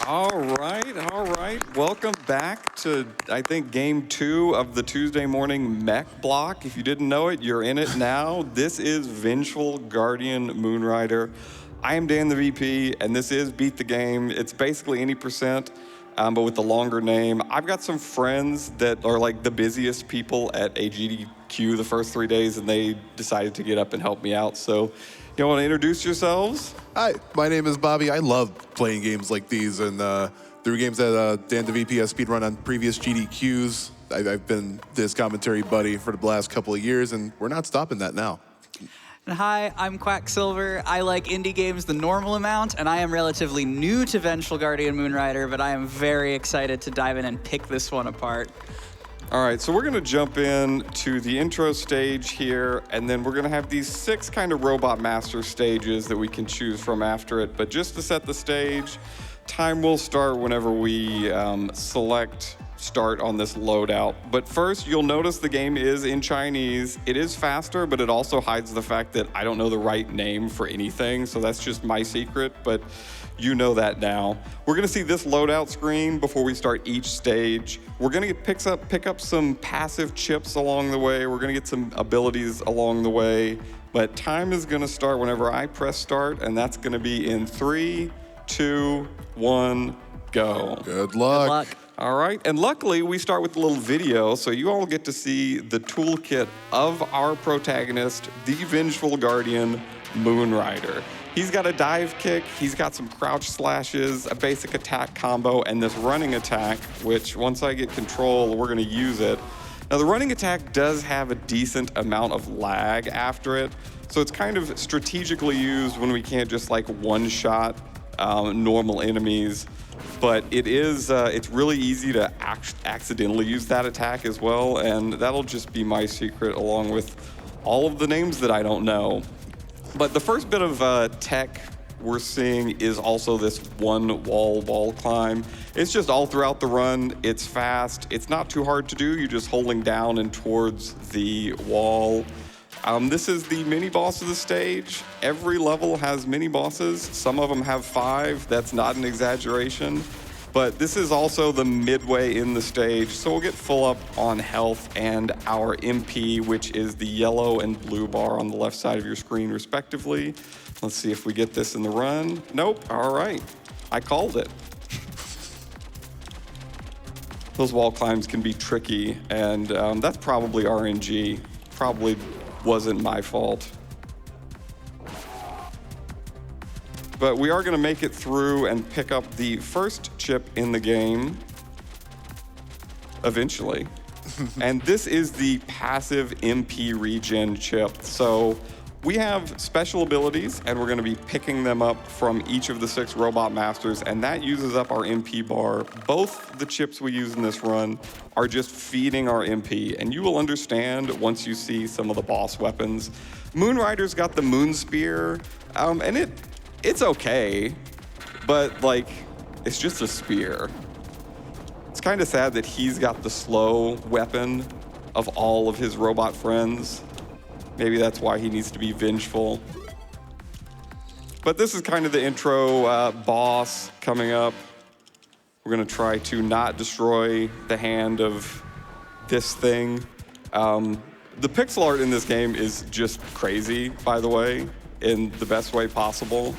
All right. Welcome back to, I think, game 2 of the Tuesday morning mech block. If you didn't know it, you're in it now. This is Vengeful Guardian Moonrider. I am DanTheVP, and this is Beat the Game. It's basically any percent, but with the longer name. I've got some friends that are like the busiest people at AGDQ the first 3 days, and they decided to get up and help me out. So, you want to introduce yourselves? Hi, my name is Bobbeigh. I love playing games like these, and through games that DanTheVP has speedrun on previous GDQs. I've been this commentary buddy for the last couple of years, and we're not stopping that now. And hi, I'm Quacksilver. I like indie games the normal amount, and I am relatively new to Vengeful Guardian Moonrider, but I am very excited to dive in and pick this one apart. All right, so we're going to jump in to the intro stage here, and then we're going to have these 6 kind of Robot Master stages that we can choose from after it. But just to set the stage, time will start whenever we select start on this loadout. But first, you'll notice the game is in Chinese. It is faster, but it also hides the fact that I don't know the right name for anything, so that's just my secret, but you know that now. We're gonna see this loadout screen before we start each stage. We're gonna pick up some passive chips along the way. We're gonna get some abilities along the way, but time is gonna start whenever I press start, and that's gonna be in 3, 2, 1, go. Good luck. Good luck. All right, and luckily we start with a little video, so you all get to see the toolkit of our protagonist, the Vengeful Guardian Moonrider. He's got a dive kick, he's got some crouch slashes, a basic attack combo, and this running attack, which once I get control, we're gonna use it. Now the running attack does have a decent amount of lag after it, so it's kind of strategically used when we can't just like one-shot normal enemies. But it's really easy to accidentally use that attack as well, and that'll just be my secret along with all of the names that I don't know. But the first bit of tech we're seeing is also this one wall climb. It's just all throughout the run. It's fast. It's not too hard to do. You're just holding down and towards the wall. This is the mini boss of the stage. Every level has mini bosses. Some of them have 5. That's not an exaggeration. But this is also the midway in the stage, so we'll get full up on health and our MP, which is the yellow and blue bar on the left side of your screen, respectively. Let's see if we get this in the run. Nope. All right. I called it. Those wall climbs can be tricky, and that's probably RNG. Probably wasn't my fault. But we are going to make it through and pick up the first chip in the game eventually. And this is the passive MP regen chip. So we have special abilities, and we're going to be picking them up from each of the 6 Robot Masters, and that uses up our MP bar. Both the chips we use in this run are just feeding our MP, and you will understand once you see some of the boss weapons. Moonrider's got the Moon Spear, and it's okay, but like, it's just a spear. It's kind of sad that he's got the slow weapon of all of his robot friends. Maybe that's why he needs to be vengeful. But this is kind of the intro boss coming up. We're gonna try to not destroy the hand of this thing. The pixel art in this game is just crazy, by the way, in the best way possible.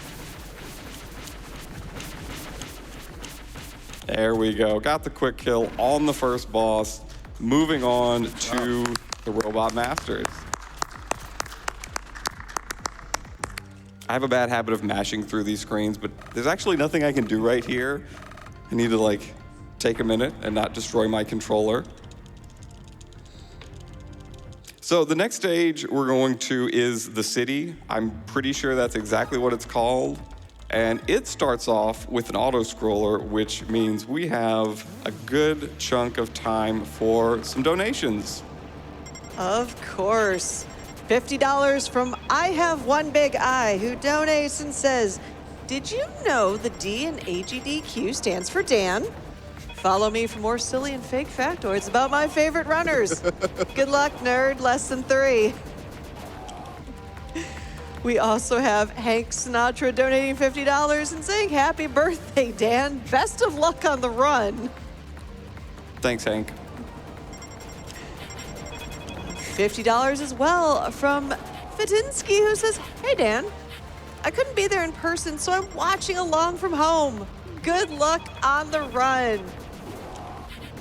There we go, got the quick kill on the first boss. Moving on to the Robot Masters. I have a bad habit of mashing through these screens, but there's actually nothing I can do right here. I need to like take a minute and not destroy my controller. So the next stage we're going to is the city. I'm pretty sure that's exactly what it's called. And it starts off with an auto-scroller, which means we have a good chunk of time for some donations. Of course. $50 from I Have One Big Eye, who donates and says, "Did you know the D in AGDQ stands for Dan? Follow me for more silly and fake factoids about my favorite runners. Good luck, nerd. Less than 3. We also have Hank Sinatra donating $50 and saying, happy birthday, Dan. Best of luck on the run. Thanks, Hank. $50 as well from Fitinsky, who says, hey, Dan, I couldn't be there in person, so I'm watching along from home. Good luck on the run.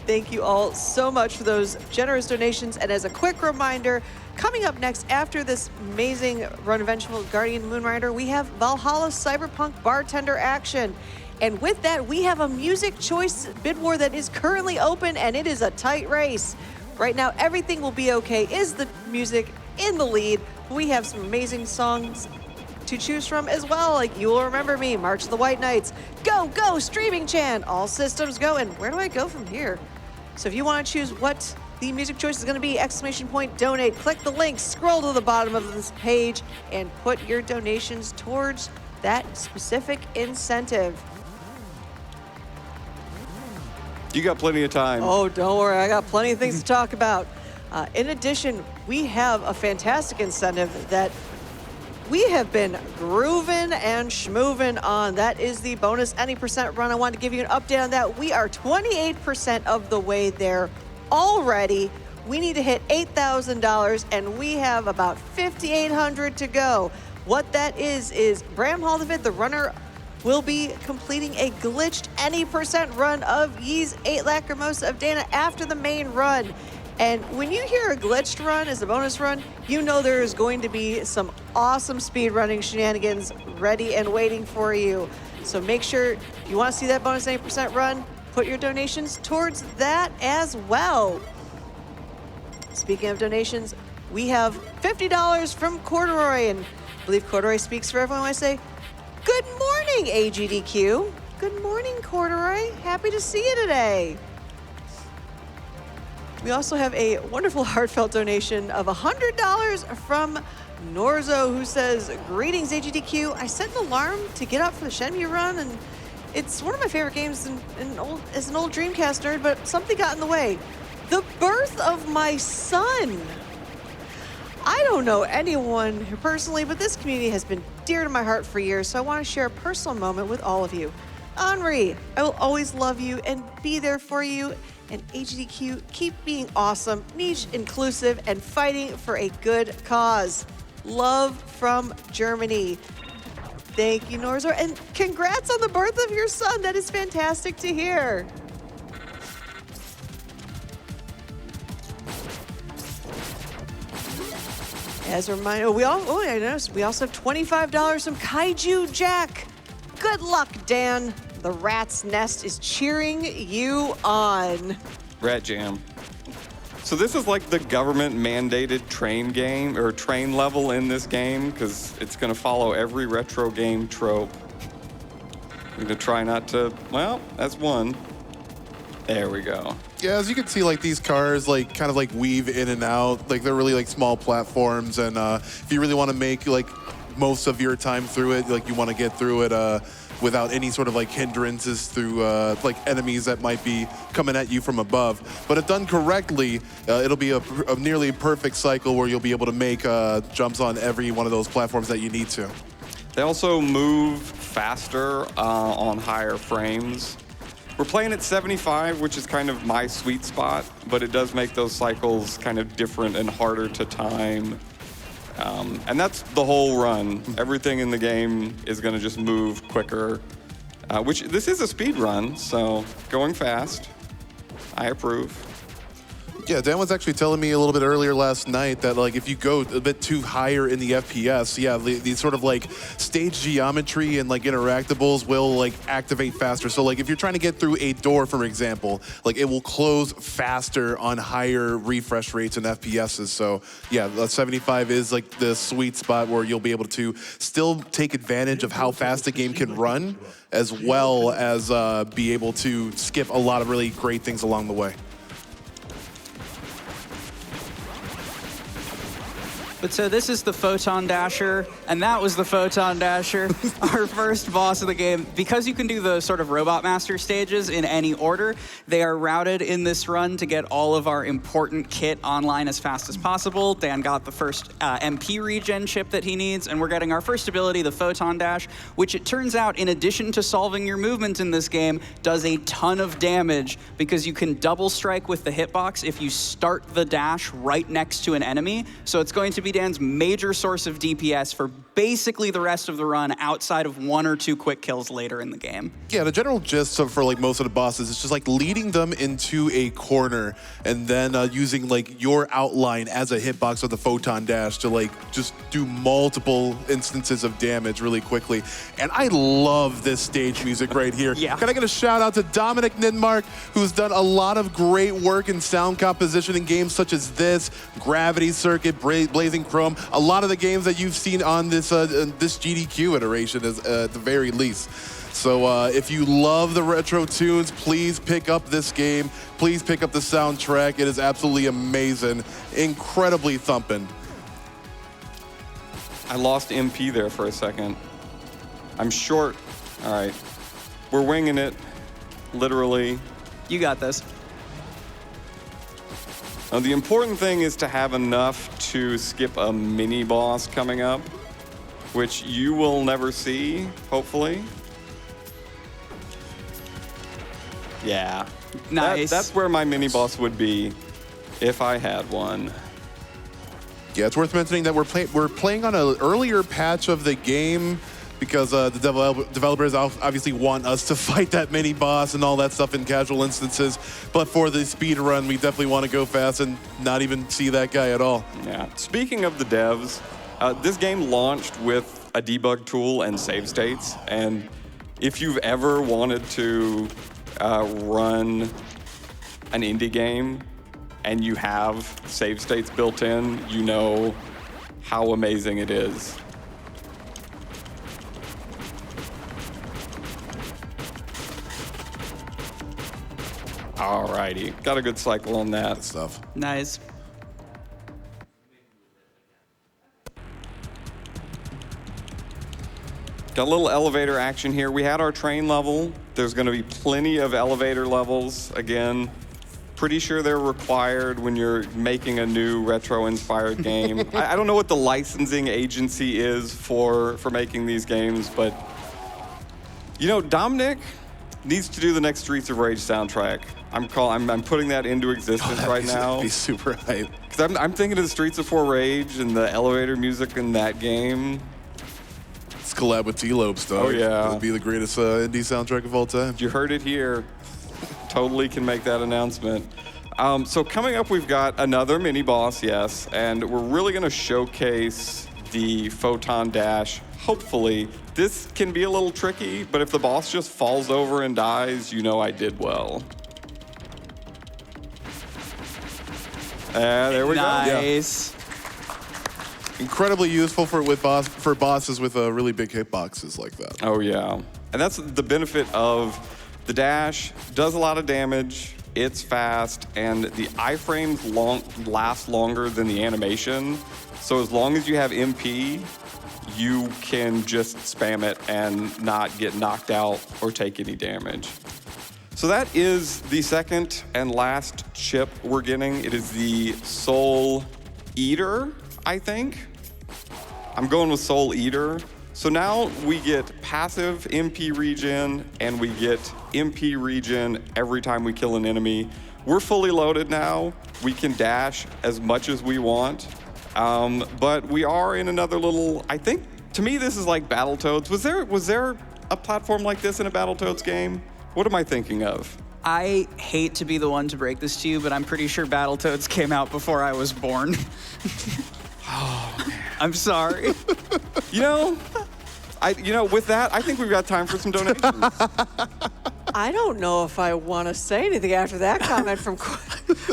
Thank you all so much for those generous donations. And as a quick reminder, coming up next after this amazing run of Vengeful Guardian Moonrider, we have Valhalla Cyberpunk Bartender action. And with that, we have a music choice bid war that is currently open, and it is a tight race. Right now, Everything Will Be Okay is the music in the lead. We have some amazing songs to choose from as well, like You Will Remember Me, March of the White Knights, Go, Go, Streaming Chan, All Systems Go, and where do I go from here? So if you want to choose what the music choice is going to be, ! Donate, click the link, scroll to the bottom of this page, and put your donations towards that specific incentive. You got plenty of time. Oh, don't worry, I got plenty of things to talk about. In addition, we have a fantastic incentive that we have been grooving and schmooving on. That is the bonus any percent run. I wanted to give you an update on that. We are 28% of the way there already. We need to hit $8,000, and we have about $5,800 to go. What that is Bram Hall the Fifth, the runner, will be completing a glitched any percent run of Yee's 8 Lacrimosa of Dana after the main run. And when you hear a glitched run as a bonus run, you know there is going to be some awesome speedrunning shenanigans ready and waiting for you. So make sure if you want to see that bonus 80% run, put your donations towards that as well. Speaking of donations, we have $50 from Corduroy, and I believe Corduroy speaks for everyone when I say, good morning, AGDQ. Good morning, Corduroy. Happy to see you today. We also have a wonderful heartfelt donation of $100 from Norzo, who says, greetings, AGDQ. I set an alarm to get up for the Shenmue run, and it's one of my favorite games as an old Dreamcast nerd, but something got in the way. The birth of my son. I don't know anyone personally, but this community has been dear to my heart for years, so I want to share a personal moment with all of you. Henri, I will always love you and be there for you. And AGDQ, keep being awesome, niche, inclusive, and fighting for a good cause. Love from Germany. Thank you, Norzo, and congrats on the birth of your son. That is fantastic to hear. As a reminder, I noticed we also have $25 from Kaiju Jack. Good luck, Dan. The rat's nest is cheering you on. Rat Jam. So this is like the government mandated train game or train level in this game because it's going to follow every retro game trope. I'm going to try not to, well, that's one. There we go. Yeah, as you can see, like these cars, like kind of like weave in and out. Like they're really like small platforms, and if you really want to make like most of your time through it, like you want to get through it without any sort of like hindrances through like enemies that might be coming at you from above. But if done correctly, it'll be a nearly perfect cycle where you'll be able to make jumps on every one of those platforms that you need to. They also move faster on higher frames. We're playing at 75, which is kind of my sweet spot, but it does make those cycles kind of different and harder to time. And that's the whole run. Everything in the game is going to just move quicker, which this is a speed run, so going fast. I approve. Yeah, Dan was actually telling me a little bit earlier last night that like if you go a bit too higher in the FPS, yeah, the sort of like stage geometry and like interactables will like activate faster. So like if you're trying to get through a door, for example, like it will close faster on higher refresh rates and FPSs. So yeah, the 75 is like the sweet spot where you'll be able to still take advantage of how fast the game can run, as well as be able to skip a lot of really great things along the way. But so this is the Photon Dasher, and that was the Photon Dasher, our first boss of the game. Because you can do the sort of Robot Master stages in any order, they are routed in this run to get all of our important kit online as fast as possible. Dan got the first MP regen chip that he needs, and we're getting our first ability, the Photon Dash, which it turns out, in addition to solving your movement in this game, does a ton of damage because you can double strike with the hitbox if you start the dash right next to an enemy. So it's going to be Dan's major source of DPS for basically the rest of the run, outside of 1 or 2 quick kills later in the game. Yeah, the general gist for like most of the bosses is just like leading them into a corner and then using like your outline as a hitbox of the Photon Dash to like just do multiple instances of damage really quickly. And I love this stage music right here. Yeah. Can I get a shout out to Dominic Nidmark, who's done a lot of great work in sound composition in games such as this, Gravity Circuit, Blazing Chrome, a lot of the games that you've seen on this this GDQ iteration at the very least. So if you love the retro tunes, please pick up this game. Please pick up the soundtrack. It is absolutely amazing, incredibly thumping. I lost MP there for a second. I'm short. All right. We're winging it, literally. You got this. Now, the important thing is to have enough to skip a mini boss coming up, which you will never see, hopefully. Yeah. Nice. That's where my mini boss would be if I had one. Yeah, it's worth mentioning that we're playing on an earlier patch of the game because the developers obviously want us to fight that mini boss and all that stuff in casual instances. But for the speed run, we definitely want to go fast and not even see that guy at all. Yeah. Speaking of the devs, this game launched with a debug tool and save states. And if you've ever wanted to run an indie game and you have save states built in, you know how amazing it is. Alrighty, got a good cycle on that. Stuff. Nice. Got a little elevator action here. We had our train level. There's going to be plenty of elevator levels. Again, pretty sure they're required when you're making a new retro-inspired game. I don't know what the licensing agency is for making these games, but you know, Dominic needs to do the next Streets of Rage soundtrack. I'm putting that into existence right now. That'd be super hype. Because I'm thinking of the Streets of Rage and the elevator music in that game. Let's collab with T-Lopes, though. Oh, yeah. It'll be the greatest indie soundtrack of all time. You heard it here. Totally can make that announcement. So coming up, we've got another mini boss, yes, and we're really going to showcase the Photon Dash. Hopefully, this can be a little tricky, but if the boss just falls over and dies, you know I did well. There we go. Nice. Incredibly useful for bosses with really big hitboxes like that. Oh, yeah. And that's the benefit of the dash. Does a lot of damage. It's fast, and the iframes last longer than the animation. So as long as you have MP, you can just spam it and not get knocked out or take any damage. So that is the second and last chip we're getting. It is the Soul Eater, I think. I'm going with Soul Eater. So now we get passive MP regen, and we get MP regen every time we kill an enemy. We're fully loaded now. We can dash as much as we want. But we are in another little, I think, to me, this is like Battletoads. Was there a platform like this in a Battletoads game? What am I thinking of? I hate to be the one to break this to you, but I'm pretty sure Battletoads came out before I was born. Oh, man. I'm sorry. You know, with that, I think we've got time for some donations. I don't know if I want to say anything after that comment from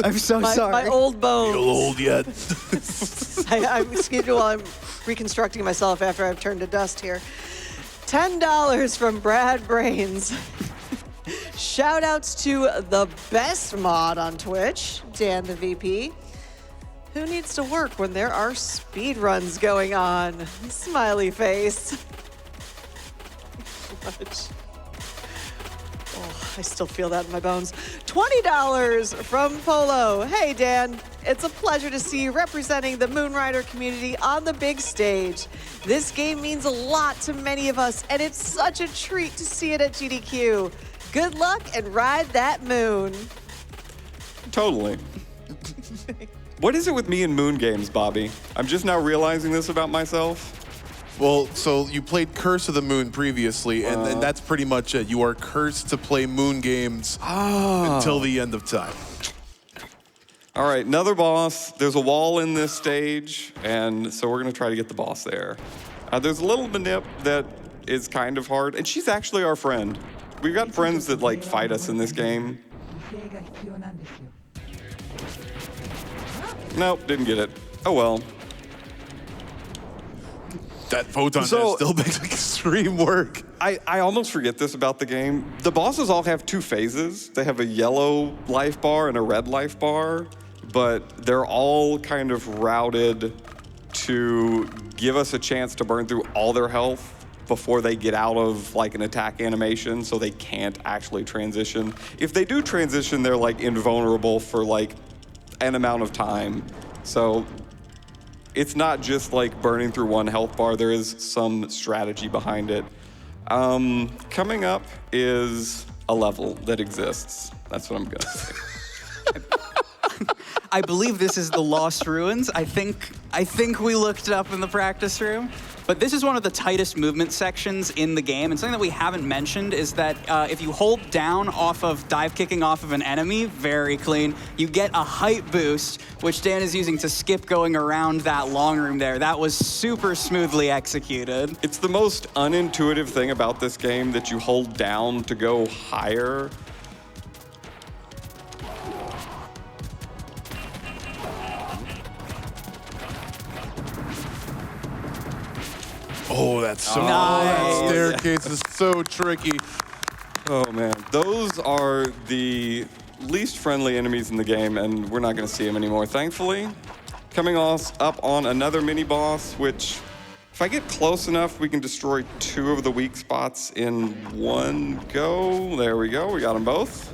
I'm so sorry. my old bones. Feel old yet? I'm excuse me while I'm reconstructing myself after I've turned to dust here. $10 from Brad Brains. Shout outs to the best mod on Twitch, DanTheVP. Who needs to work when there are speed runs going on? Smiley face. Much. Oh, I still feel that in my bones. $20 from Polo. Hey, Dan. It's a pleasure to see you representing the Moonrider community on the big stage. This game means a lot to many of us, and it's such a treat to see it at GDQ. Good luck and ride that moon. Totally. What is it with me and moon games, Bobby? I'm just now realizing this about myself. Well, so you played Curse of the Moon previously, and that's pretty much it. You are cursed to play moon games until the end of time. All right, another boss. There's a wall in this stage, and so we're gonna try to get the boss there. There's a little manip that is kind of hard, and she's actually our friend. We've got friends that like fight us in this game. Nope, didn't get it. Oh well. That photon dash still makes extreme work. I almost forget this about the game. The bosses all have two phases. They have a yellow life bar and a red life bar, but they're all kind of routed to give us a chance to burn through all their health before they get out of like an attack animation, so they can't actually transition. If they do transition, they're like invulnerable for like an amount of time. So it's not just like burning through one health bar, there is some strategy behind it. Coming up is a level that exists. That's what I'm gonna say. I believe this is the Lost Ruins. I think we looked it up in the practice room. But this is one of the tightest movement sections in the game. And something that we haven't mentioned is that if you hold down off of dive kicking off of an enemy, very clean, you get a height boost, which Dan is using to skip going around that long room there. That was super smoothly executed. It's the most unintuitive thing about this game that you hold down to go higher. Oh, that's so nice. That staircase is so tricky. Oh man, those are the least friendly enemies in the game, and we're not gonna see them anymore, thankfully. Coming up on another mini boss, which if I get close enough, we can destroy 2 of the weak spots in one go. There we go, we got them both.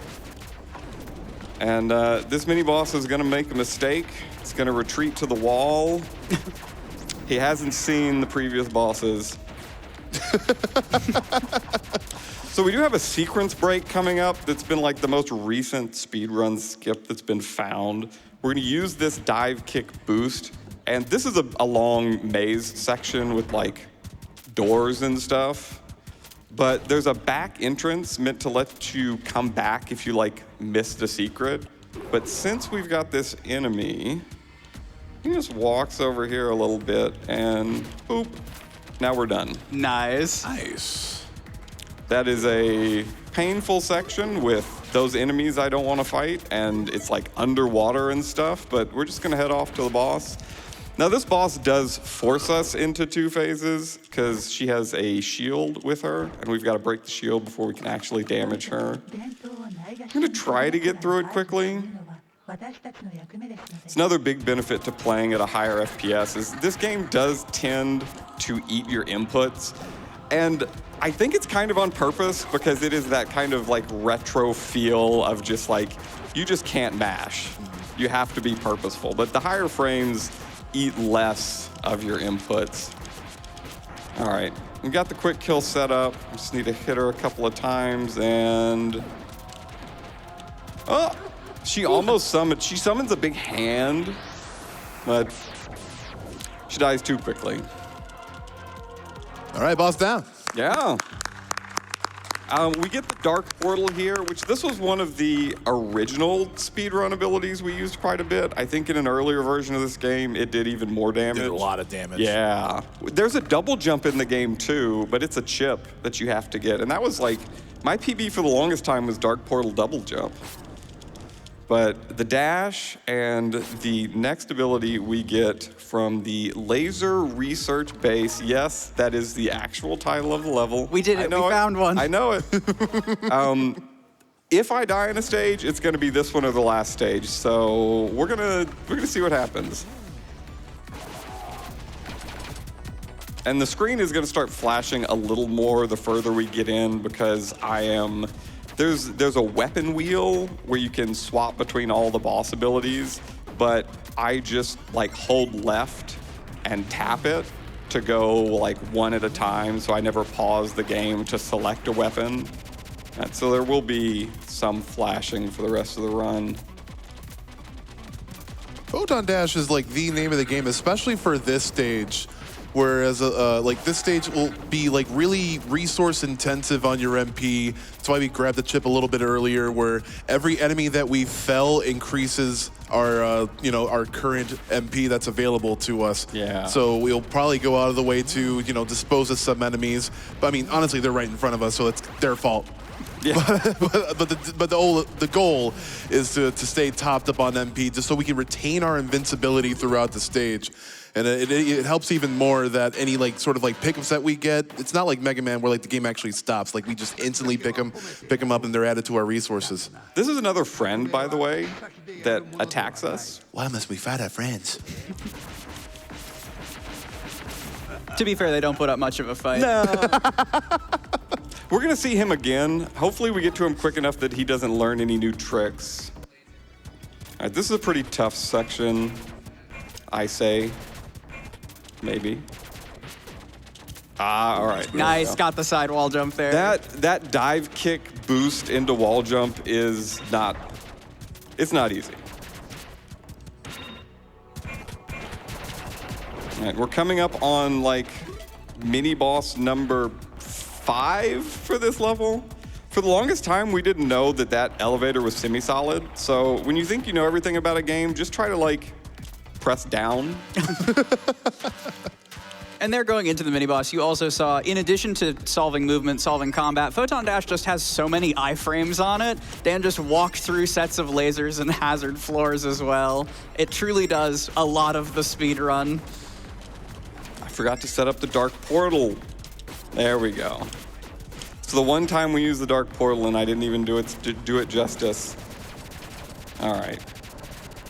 And this mini boss is gonna make a mistake. It's gonna retreat to the wall. He hasn't seen the previous bosses. So we do have a sequence break coming up that's been like the most recent speedrun skip that's been found. We're gonna use this dive kick boost, and this is a long maze section with like doors and stuff. But there's a back entrance meant to let you come back if you like missed a secret. But since we've got this enemy, he just walks over here a little bit and boop, now we're done. Nice. Nice. That is a painful section with those enemies I don't want to fight, and it's like underwater and stuff, but we're just gonna head off to the boss. Now this boss does force us into 2 phases because she has a shield with her, and we've got to break the shield before we can actually damage her. I'm gonna try to get through it quickly. It's another big benefit to playing at a higher FPS is this game does tend to eat your inputs. And I think it's kind of on purpose because it is that kind of like retro feel of just like, you just can't mash. You have to be purposeful. But the higher frames eat less of your inputs. All right, we got the quick kill set up. Just need to hit her a couple of times and, oh! She almost summoned, she summons a big hand, but she dies too quickly. All right, boss down. Yeah. We get the Dark Portal here, which this was one of the original speedrun abilities we used quite a bit. I think in an earlier version of this game, it did even more damage. Did a lot of damage. Yeah. There's a double jump in the game too, but it's a chip that you have to get. And that was like, my PB for the longest time was Dark Portal double jump. But the dash and the next ability we get from the Laser Research Base, yes, that is the actual title of the level. We did it, we found one. I know it. If I die in a stage, it's gonna be this one or the last stage. So we're gonna see what happens. And the screen is gonna start flashing a little more the further we get in because there's a weapon wheel where you can swap between all the boss abilities, but I just like hold left and tap it to go like one at a time, so I never pause the game to select a weapon. And so there will be some flashing for the rest of the run. Photon Dash is like the name of the game, especially for this stage. Whereas like this stage will be like really resource intensive on your MP. That's why we grabbed the chip a little bit earlier, where every enemy that we fell increases our our current MP that's available to us. Yeah. So we'll probably go out of the way to dispose of some enemies. But I mean, honestly, they're right in front of us, so it's their fault. Yeah. but the goal is to stay topped up on MP just so we can retain our invincibility throughout the stage. And it helps even more that any sort of pickups that we get, it's not like Mega Man where the game actually stops. Like we just instantly pick them up and they're added to our resources. This is another friend, by the way, that attacks us. Why must we fight our friends? To be fair, they don't put up much of a fight. No. We're gonna see him again. Hopefully we get to him quick enough that he doesn't learn any new tricks. All right, this is a pretty tough section, I say. Maybe. Ah, all right. Nice, got the side wall jump there. That dive kick boost into wall jump is not, it's not easy. All right, we're coming up on mini boss number 5 for this level. For the longest time, we didn't know that elevator was semi-solid. So when you think you know everything about a game, just try to press down. And there, going into the mini-boss, you also saw, in addition to solving movement, solving combat, Photon Dash just has so many iframes on it. Dan just walked through sets of lasers and hazard floors as well. It truly does a lot of the speed run. I forgot to set up the dark portal. There we go. So the one time we used the dark portal and I didn't even do it justice. All right.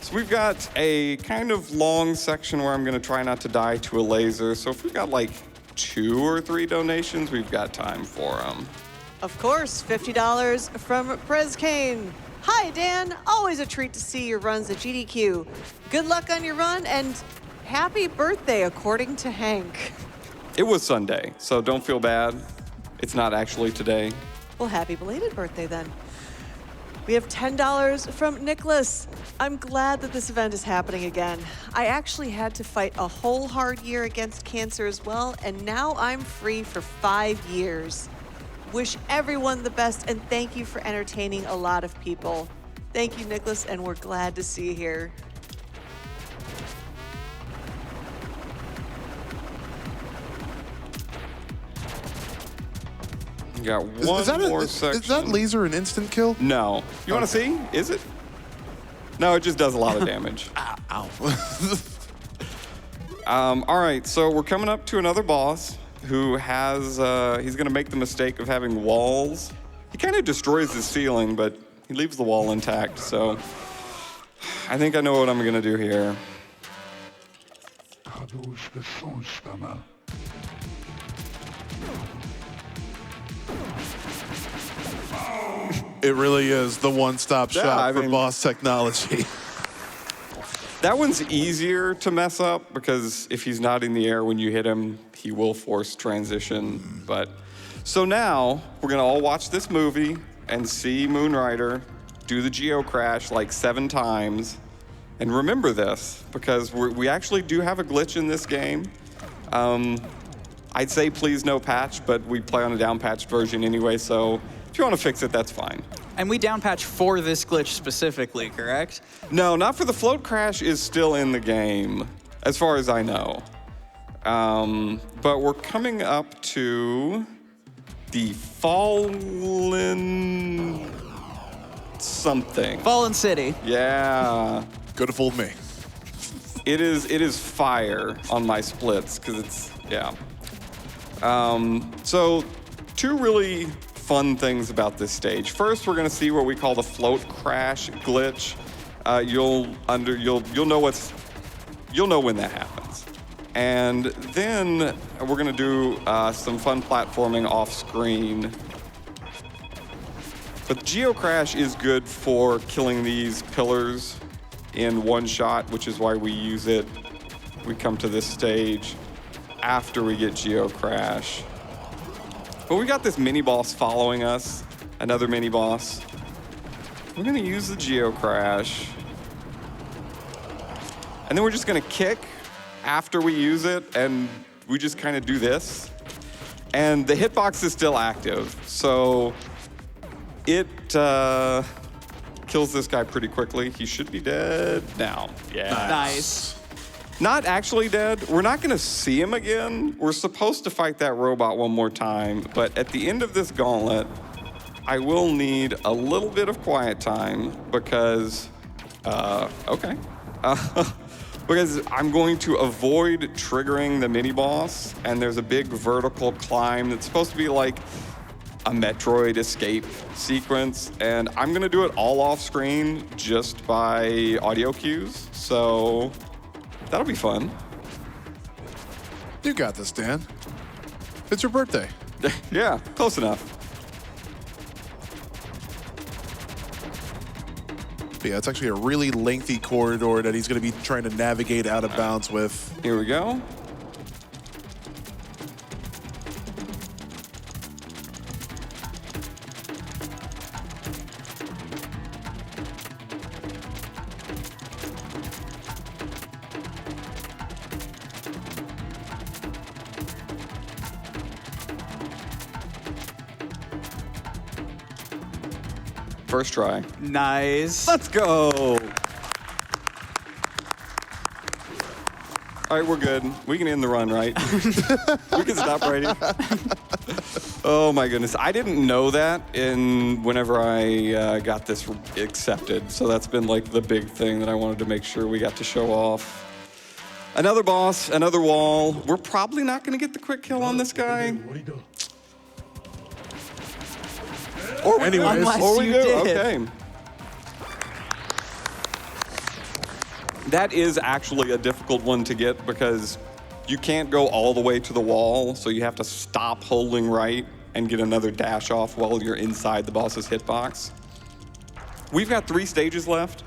So we've got a kind of long section where I'm gonna try not to die to a laser. So if we've got 2 or 3 donations, we've got time for them. Of course, $50 from Prez Kane. Hi, Dan. Always a treat to see your runs at GDQ. Good luck on your run and happy birthday, according to Hank. It was Sunday, so don't feel bad. It's not actually today. Well, happy belated birthday then. We have $10 from Nicholas. I'm glad that this event is happening again. I actually had to fight a whole hard year against cancer as well, and now I'm free for 5 years. Wish everyone the best, and thank you for entertaining a lot of people. Thank you, Nicholas, and we're glad to see you here. You got one more section. Is that laser an instant kill? No. You want to see? Is it? No, it just does a lot of damage. Ow. All right, so we're coming up to another boss who has, he's gonna make the mistake of having walls. He kind of destroys the ceiling, but he leaves the wall intact, so I think I know what I'm gonna do here. It really is the one-stop shop for boss technology. That one's easier to mess up because if he's not in the air when you hit him, he will force transition. But so now we're gonna all watch this movie and see Moonrider do the geo crash 7 times. And remember this, because we actually do have a glitch in this game. I'd say please no patch, but we play on a down-patched version anyway, so if you want to fix it, that's fine. And we downpatch for this glitch specifically, correct? No, not for the float crash is still in the game, as far as I know. But we're coming up to the Fallen something. Fallen City. Yeah. Could have fooled me. It is fire on my splits, because it's, yeah. So 2 really fun things about this stage. First, we're gonna see what we call the float crash glitch. You'll know when that happens. And then we're gonna do some fun platforming off screen. But Geocrash is good for killing these pillars in one shot, which is why we use it. We come to this stage after we get Geocrash. But we got this mini boss following us, another mini boss. We're gonna use the Geocrash. And then we're just gonna kick after we use it, and we just kind of do this. And the hitbox is still active, so it kills this guy pretty quickly. He should be dead now. Yeah. Nice. Not actually dead. We're not gonna see him again. We're supposed to fight that robot one more time, but at the end of this gauntlet, I will need a little bit of quiet time because, because I'm going to avoid triggering the mini boss, and there's a big vertical climb that's supposed to be like a Metroid escape sequence, and I'm gonna do it all off screen just by audio cues, so that'll be fun. You got this, Dan. It's your birthday. Yeah, close enough. But yeah, it's actually a really lengthy corridor that he's going to be trying to navigate out of bounds with. Here we go. First try. Nice. Let's go. All right, we're good. We can end the run, right? We can stop right here. Oh my goodness, I didn't know that whenever I got this accepted. So that's been like the big thing that I wanted to make sure we got to show off. Another boss, another wall. We're probably not gonna get the quick kill on this guy. Or we do. Unless Or we you do. did. Okay. That is actually a difficult one to get because you can't go all the way to the wall, so you have to stop holding right and get another dash off while you're inside the boss's hitbox. We've got 3 stages left.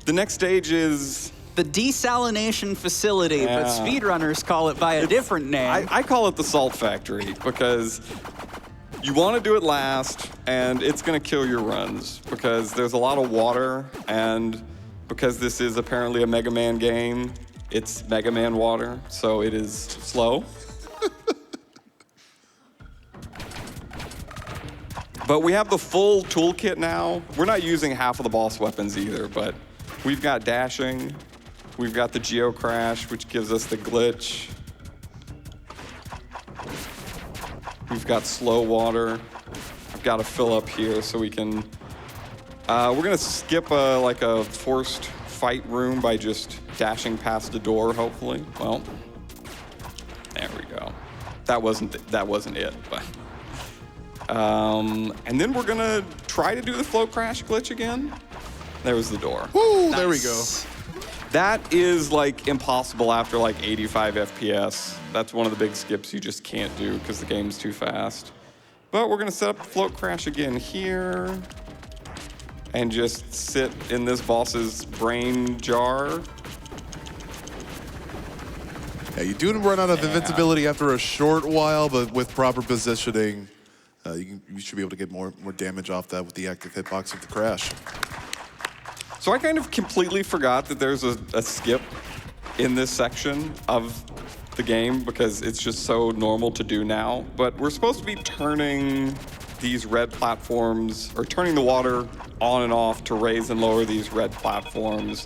The next stage is The desalination facility, but Yeah. speedrunners call it by a different name. I call it the Salt Factory because you want to do it last, and it's going to kill your runs because there's a lot of water, and because this is apparently a Mega Man game, it's Mega Man water, so it is slow. But we have the full toolkit now. We're not using half of the boss weapons either, but we've got dashing, we've got the Geocrash, which gives us the glitch. We've got slow water. I've got to fill up here so we can. We're gonna skip like a forced fight room by just dashing past the door. Hopefully, well, there we go. That wasn't it, but. And then we're gonna try to do the float crash glitch again. There was the door. Woo, there we go. Nice. That is like impossible after like 85 FPS. That's one of the big skips you just can't do because the game's too fast. But we're gonna set up the float crash again here and just sit in this boss's brain jar. Yeah, you do run out of invincibility after a short while, but with proper positioning, you should be able to get more damage off that with the active hitbox of the crash. So I kind of completely forgot that there's a skip in this section of the game because it's just so normal to do now. But we're supposed to be turning these red platforms, or turning the water on and off to raise and lower these red platforms.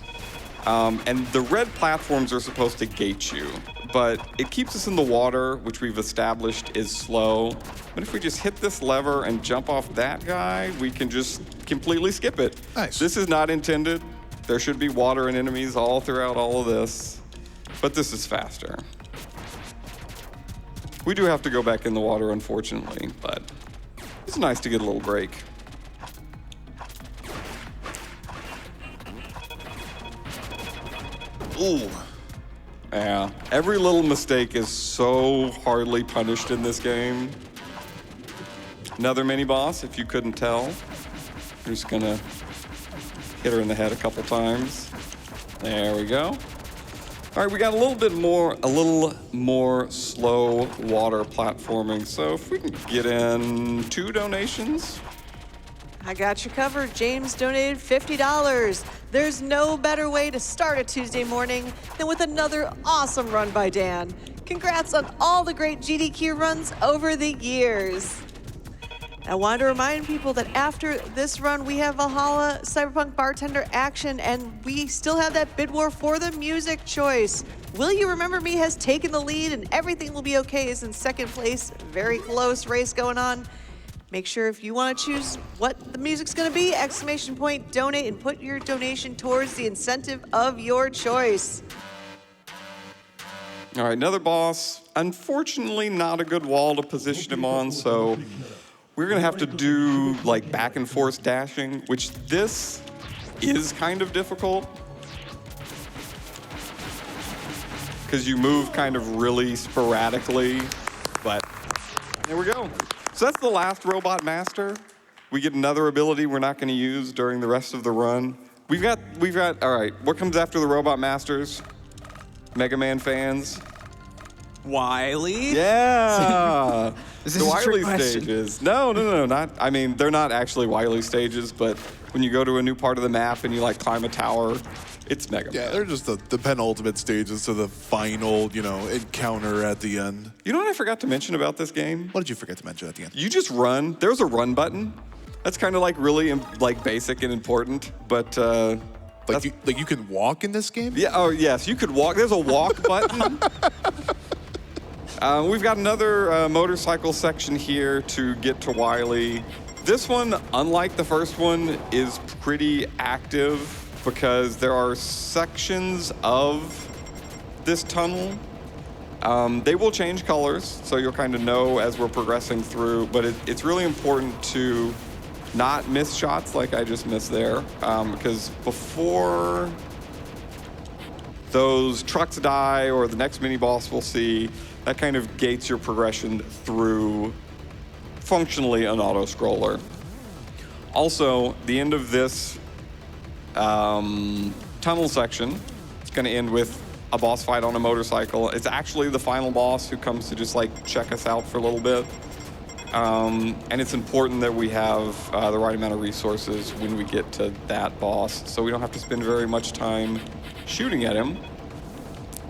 And the red platforms are supposed to gate you, but it keeps us in the water, which we've established is slow. But if we just hit this lever and jump off that guy, we can just completely skip it. Nice. This is not intended. There should be water and enemies all throughout all of this, but this is faster. We do have to go back in the water, unfortunately, but It's nice to get a little break. Ooh. Yeah, every little mistake is so hardly punished in this game. Another mini boss, if you couldn't tell. We're just gonna hit her in the head a couple times. There we go. All right, we got a little more slow water platforming. So if we can get in 2 donations. I got you covered. James donated $50. There's no better way to start a Tuesday morning than with another awesome run by Dan. Congrats on all the great GDQ runs over the years. I wanted to remind people that after this run, we have Valhalla Cyberpunk Bartender action, and we still have that bid war for the music choice. Will You Remember Me has taken the lead, and Everything Will Be Okay is in second place. Very close race going on. Make sure if you want to choose what the music's going to be, exclamation point, donate, and put your donation towards the incentive of your choice. All right, another boss. Unfortunately, not a good wall to position him on, so we're gonna have to do like back and forth dashing, which this is kind of difficult because you move kind of really sporadically, but there we go. So that's the last Robot Master. We get another ability we're not gonna use during the rest of the run. We've got, all right, what comes after the Robot Masters? Mega Man fans? Wily? Yeah. Is The this a trick Wily question? stages. No, not. I mean, they're not actually Wily stages, but when you go to a new part of the map and you like climb a tower, it's Mega Yeah, Man. they're just the penultimate stages to the final, encounter at the end. You know what I forgot to mention about this game? What did you forget to mention at the end? You just run. There's a run button. That's kind of like really like basic and important, but You can walk in this game? yeah. Oh yes, you could walk. There's a walk button. We've got another motorcycle section here to get to Wily. This one, unlike the first one, is pretty active because there are sections of this tunnel. They will change colors, so you'll kind of know as we're progressing through, but it's really important to not miss shots like I just missed there, because before those trucks die or the next mini boss we'll see, that kind of gates your progression through functionally an auto-scroller. Also, the end of this tunnel section, it's going to end with a boss fight on a motorcycle. It's actually the final boss who comes to just like check us out for a little bit. And it's important that we have the right amount of resources when we get to that boss, so we don't have to spend very much time shooting at him.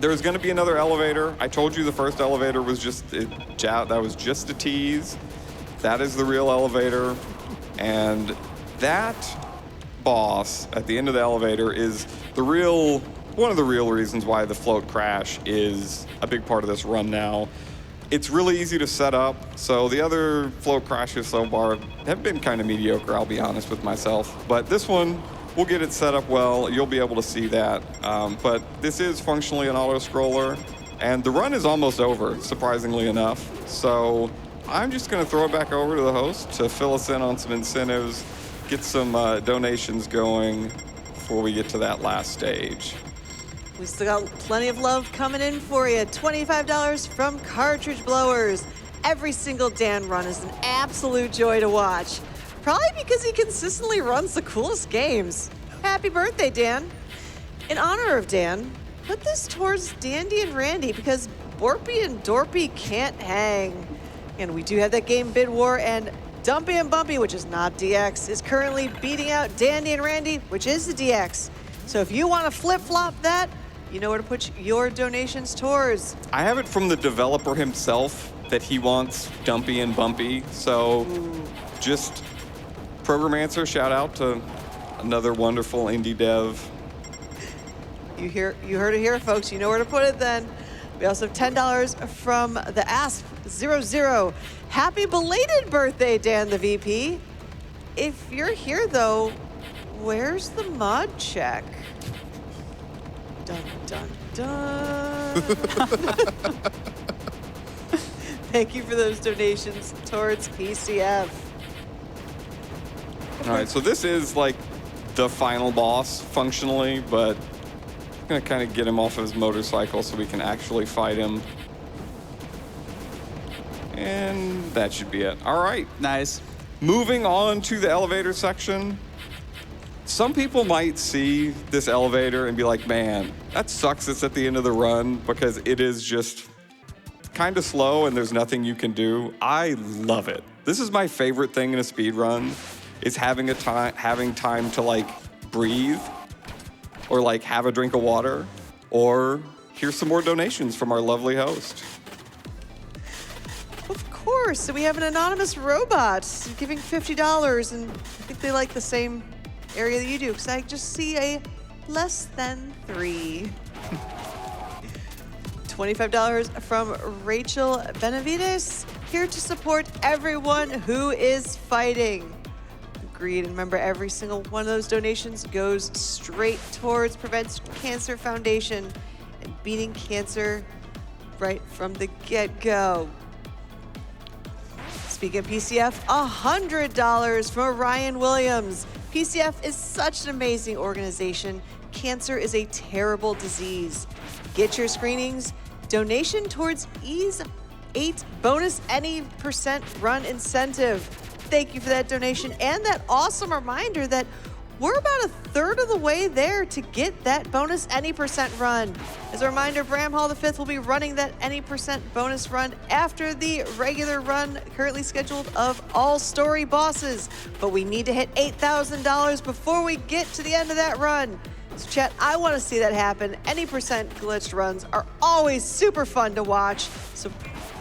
There's going to be another elevator. I told you the first elevator was just a tease. That is the real elevator, and that boss at the end of the elevator is one of the real reasons why the float crash is a big part of this run now. It's really easy to set up, so the other float crashes so far have been kind of mediocre, I'll be honest with myself. But this one, we'll get it set up well. You'll be able to see that. But this is functionally an auto-scroller, and the run is almost over, surprisingly enough. So I'm just going to throw it back over to the host to fill us in on some incentives, get some donations going before we get to that last stage. We still got plenty of love coming in for you. $25 from Cartridge Blowers. Every single Dan run is an absolute joy to watch. Probably because he consistently runs the coolest games. Happy birthday, Dan. In honor of Dan, put this towards Dandy and Randy because Borpy and Dorpy can't hang. And we do have that game bid war, and Dumpy and Bumpy, which is not DX, is currently beating out Dandy and Randy, which is the DX. So if you want to flip-flop that, you know where to put your donations towards. I have it from the developer himself that he wants Dumpy and Bumpy, so just Programmancer, shout out to another wonderful indie dev. You heard it here, folks. You know where to put it then. We also have $10 from the Asp00. Happy belated birthday, Dan the VP. If you're here, though, where's the mod check? Dun, dun, dun. Thank you for those donations towards PCF. All right, so this is like the final boss functionally, but I'm gonna kind of get him off of his motorcycle so we can actually fight him. And that should be it. All right. Nice. Moving on to the elevator section. Some people might see this elevator and be like, man, that sucks it's at the end of the run because it is just kind of slow and there's nothing you can do. I love it. This is my favorite thing in a speed run, is having time to like breathe or like have a drink of water or hear some more donations from our lovely host. Of course. So we have an anonymous robot giving $50, and I think they like the same area that you do, because I just see a less than 3. $25 from Rachel Benavides, here to support everyone who is fighting. Agreed. And remember, every single one of those donations goes straight towards Prevent Cancer Foundation and beating cancer right from the get-go. Speaking of PCF, $100 from Ryan Williams. PCF is such an amazing organization. Cancer is a terrible disease. Get your screenings. Donation towards Ease 8 bonus any % run incentive. Thank you for that donation and that awesome reminder that we're about a third of the way there to get that bonus any % run. As a reminder, Bramhall V will be running that any % bonus run after the regular run currently scheduled of all story bosses. But we need to hit $8,000 before we get to the end of that run. So chat, I want to see that happen. Any % glitched runs are always super fun to watch. So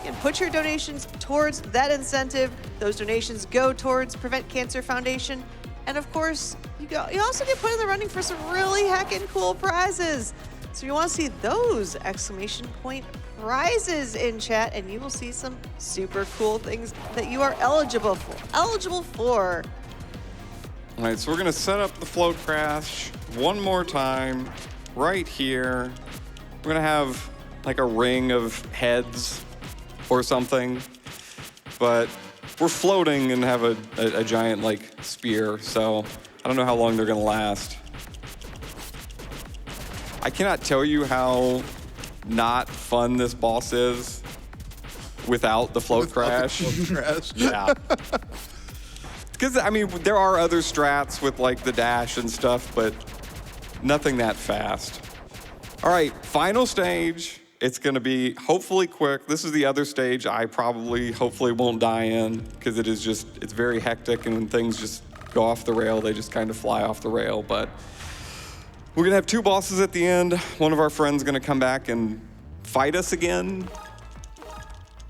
and put your donations towards that incentive. Those donations go towards Prevent Cancer Foundation. And of course, you also get put in the running for some really heckin' cool prizes. So you want to see those exclamation point prizes in chat, and you will see some super cool things that you are eligible for. All right, so we're gonna set up the float crash one more time right here. We're gonna have like a ring of heads or something, but we're floating and have a giant like spear, so I don't know how long they're gonna last. I cannot tell you how not fun this boss is without the float crash. Yeah. Because, I mean, there are other strats with like the dash and stuff, but nothing that fast. All right, final stage. It's gonna be hopefully quick. This is the other stage I hopefully won't die in, because it's very hectic, and when things just go off the rail, they just kind of fly off the rail. But we're gonna have 2 bosses at the end. One of our friends gonna come back and fight us again.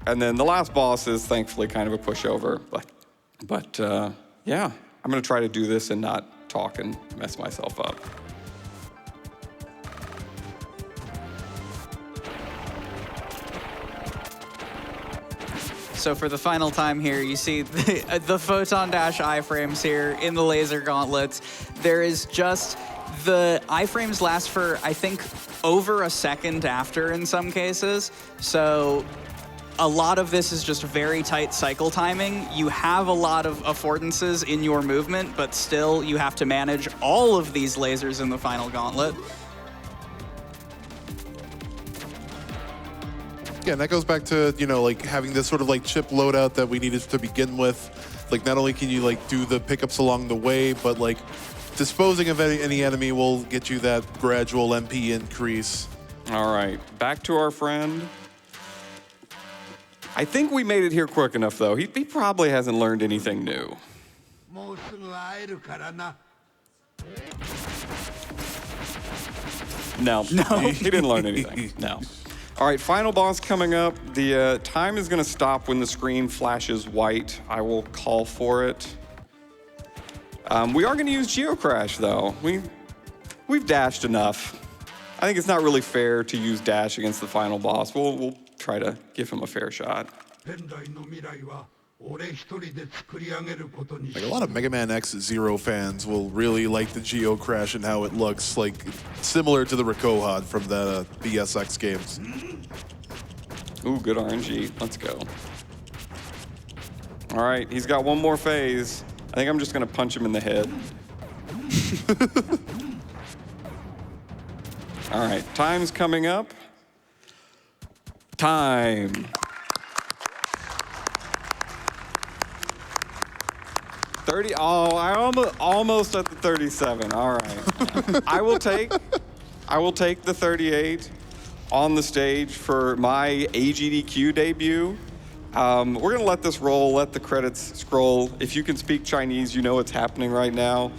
And then the last boss is thankfully kind of a pushover, but yeah, I'm gonna try to do this and not talk and mess myself up. So for the final time here, you see the Photon Dash iframes here in the laser gauntlets. There is just, the iframes last for, I think, over a second after in some cases. So a lot of this is just very tight cycle timing. You have a lot of affordances in your movement, but still you have to manage all of these lasers in the final gauntlet. Yeah, and that goes back to, like having this sort of like chip loadout that we needed to begin with. Like, not only can you like do the pickups along the way, but like disposing of any enemy will get you that gradual MP increase. All right, back to our friend. I think we made it here quick enough, though. He probably hasn't learned anything new. No, he didn't learn anything, no. All right, final boss coming up. The time is gonna stop when the screen flashes white. I will call for it. We are gonna use Geocrash, though. We've dashed enough. I think it's not really fair to use dash against the final boss. We'll try to give him a fair shot. Like, a lot of Mega Man X-Zero fans will really like the Geocrash and how it looks, like similar to the Rikohad from the BSX games. Ooh, good RNG. Let's go. All right, he's got one more phase. think I'm just gonna punch him in the head. All right, time's coming up. Time. I almost at the 37. All right. I will take the 38 on the stage for my AGDQ debut. We're gonna let this roll, let the credits scroll. If you can speak Chinese, you know what's happening right now.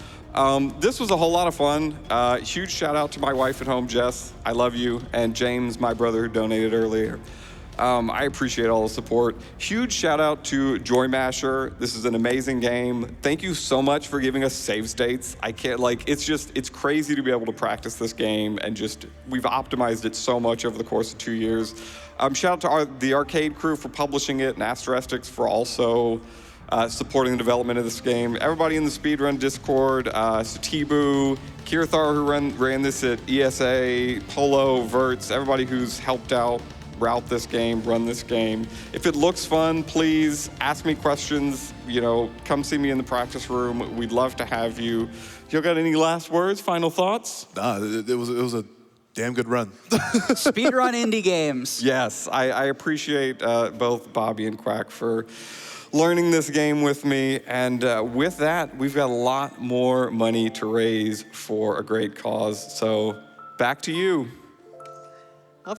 This was a whole lot of fun. Huge shout out to my wife at home, Jess. I love you. And James, my brother who donated earlier. I appreciate all the support. Huge shout out to Joy Masher. This is an amazing game. Thank you so much for giving us save states. I can't, it's crazy to be able to practice this game and we've optimized it so much over the course of 2 years. Shout out to the arcade crew for publishing it and Asteristics for also supporting the development of this game. Everybody in the Speedrun Discord, Satibu, Kirthar who ran this at ESA, Polo, Verts, everybody who's helped out route this game, run this game. If it looks fun, please ask me questions. Come see me in the practice room. We'd love to have you. You got any last words, final thoughts? Nah, it was a damn good run. Speedrun indie games. Yes, I appreciate both Bobbeigh and Quack for learning this game with me. And with that, we've got a lot more money to raise for a great cause. So back to you.